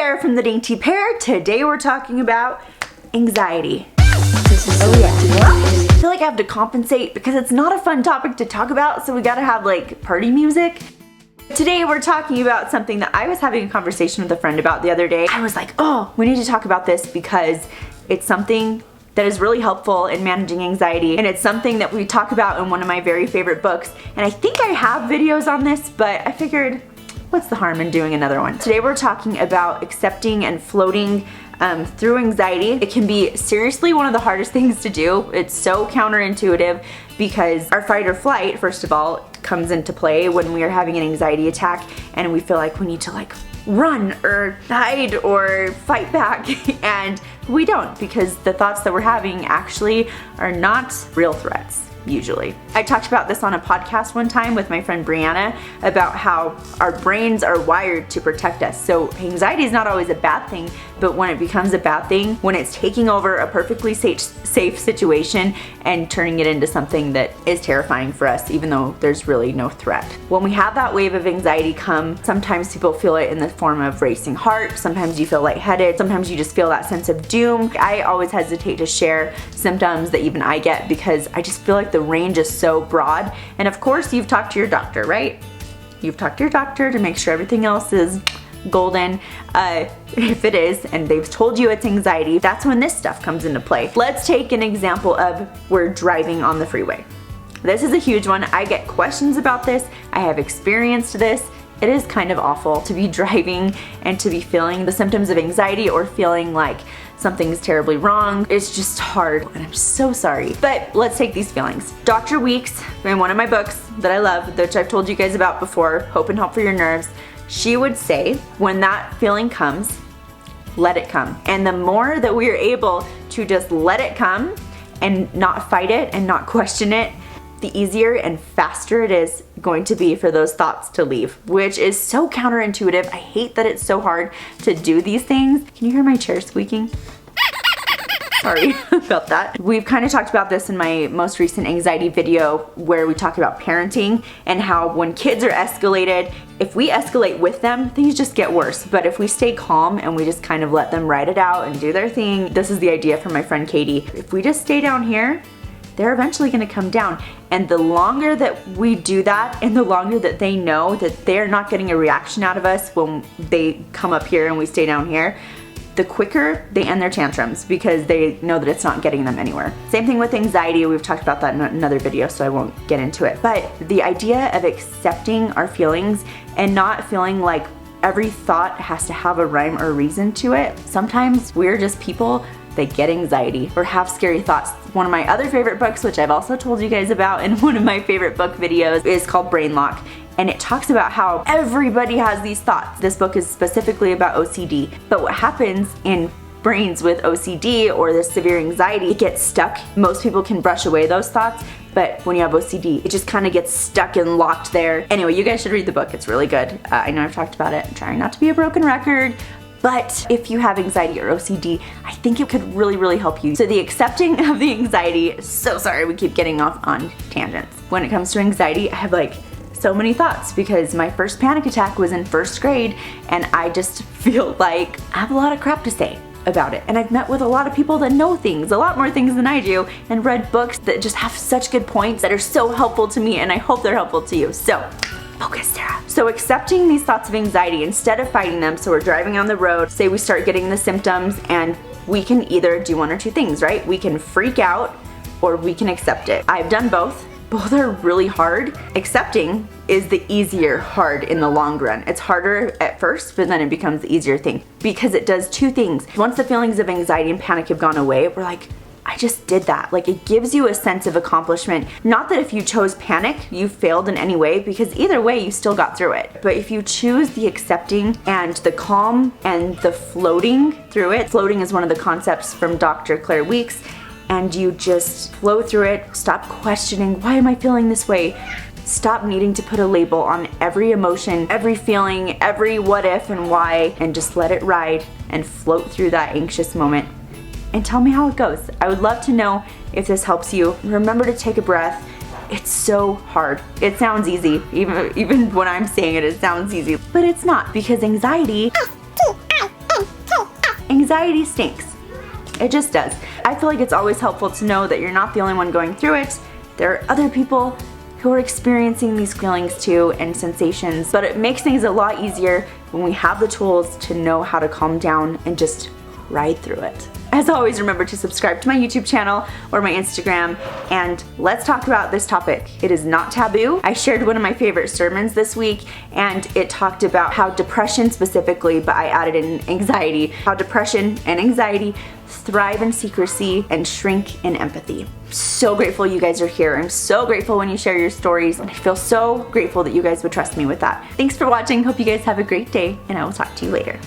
there from the Dainty Pear. Today we're talking about anxiety. I feel like I have to compensate because it's not a fun topic to talk about, so we gotta have like party music. Today we're talking about something that I was having a conversation with a friend about the other day. I was like, oh, we need to talk about this because it's something that is really helpful in managing anxiety, and it's something that we talk about in one of my very favorite books. And I think I have videos on this, but I figured, what's the harm in doing another one? Today we're talking about accepting and floating through anxiety. It can be seriously one of the hardest things to do. It's so counterintuitive because our fight or flight, first of all, comes into play when we are having an anxiety attack and we feel like we need to like run or hide or fight back, and we don't, because the thoughts that we're having actually are not real threats. Usually. I talked about this on a podcast one time with my friend Brianna about how our brains are wired to protect us. So anxiety is not always a bad thing, but when it becomes a bad thing, when it's taking over a perfectly safe situation and turning it into something that is terrifying for us, even though there's really no threat. When we have that wave of anxiety come, sometimes people feel it in the form of racing heart, sometimes you feel lightheaded, sometimes you just feel that sense of doom. I always hesitate to share symptoms that even I get because I just feel like the range is so broad. And of course you've talked to your doctor, right? You've talked to your doctor to make sure everything else is golden. If it is, and they've told you it's anxiety, that's when this stuff comes into play. Let's take an example of we're driving on the freeway. This is a huge one. I get questions about this. I have experienced this. It is kind of awful to be driving and to be feeling the symptoms of anxiety or feeling like something's terribly wrong. It's just hard, and I'm so sorry. But let's take these feelings. Dr. Weeks, in one of my books that I love, which I've told you guys about before, Hope and Help for Your Nerves, she would say, when that feeling comes, let it come. And the more that we are able to just let it come and not fight it and not question it, the easier and faster it is going to be for those thoughts to leave, which is so counterintuitive. I hate that it's so hard to do these things. Can you hear my chair squeaking? Sorry about that. We've kind of talked about this in my most recent anxiety video where we talk about parenting and how when kids are escalated, if we escalate with them, things just get worse. But if we stay calm and we just kind of let them ride it out and do their thing, this is the idea from my friend Katie. If we just stay down here, they're eventually gonna come down. And the longer that we do that and the longer that they know that they're not getting a reaction out of us when they come up here and we stay down here, the quicker they end their tantrums because they know that it's not getting them anywhere. Same thing with anxiety. We've talked about that in another video, so I won't get into it. But the idea of accepting our feelings and not feeling like every thought has to have a rhyme or reason to it. Sometimes we're just people that get anxiety or have scary thoughts. One of my other favorite books, which I've also told you guys about in one of my favorite book videos, is called Brain Lock. And it talks about how everybody has these thoughts. This book is specifically about OCD. But what happens in brains with OCD or this severe anxiety, it gets stuck. Most people can brush away those thoughts, but when you have OCD, it just kind of gets stuck and locked there. Anyway, you guys should read the book. It's really good. I know I've talked about it. I'm trying not to be a broken record. But if you have anxiety or OCD, I think it could really, really help you. So the accepting of the anxiety, so sorry we keep getting off on tangents. When it comes to anxiety, I have like so many thoughts because my first panic attack was in first grade and I just feel like I have a lot of crap to say about it. And I've met with a lot of people that know things, a lot more things than I do, and read books that just have such good points that are so helpful to me, and I hope they're helpful to you. So focus, Sarah. So accepting these thoughts of anxiety instead of fighting them. So we're driving on the road, say we start getting the symptoms, and we can either do one or two things, right? We can freak out or we can accept it. I've done both. Both are really hard. Accepting is the easier hard in the long run. It's harder at first, but then it becomes the easier thing because it does two things. Once the feelings of anxiety and panic have gone away, we're like, I just did that. Like, it gives you a sense of accomplishment. Not that if you chose panic, you failed in any way, because either way, you still got through it. But if you choose the accepting and the calm and the floating through it, floating is one of the concepts from Dr. Claire Weeks, and you just flow through it, stop questioning, why am I feeling this way? Stop needing to put a label on every emotion, every feeling, every what if and why, and just let it ride and float through that anxious moment. And tell me how it goes. I would love to know if this helps you. Remember to take a breath. It's so hard. It sounds easy. Even when I'm saying it, it sounds easy. But it's not, because anxiety anxiety stinks. It just does. I feel like it's always helpful to know that you're not the only one going through it. There are other people who are experiencing these feelings too and sensations, but it makes things a lot easier when we have the tools to know how to calm down and just ride through it. As always, remember to subscribe to my YouTube channel or my Instagram, and let's talk about this topic. It is not taboo. I shared one of my favorite sermons this week, and it talked about how depression specifically, but I added in anxiety, how depression and anxiety thrive in secrecy and shrink in empathy. So grateful you guys are here. I'm so grateful when you share your stories, and I feel so grateful that you guys would trust me with that. Thanks for watching. Hope you guys have a great day, and I will talk to you later.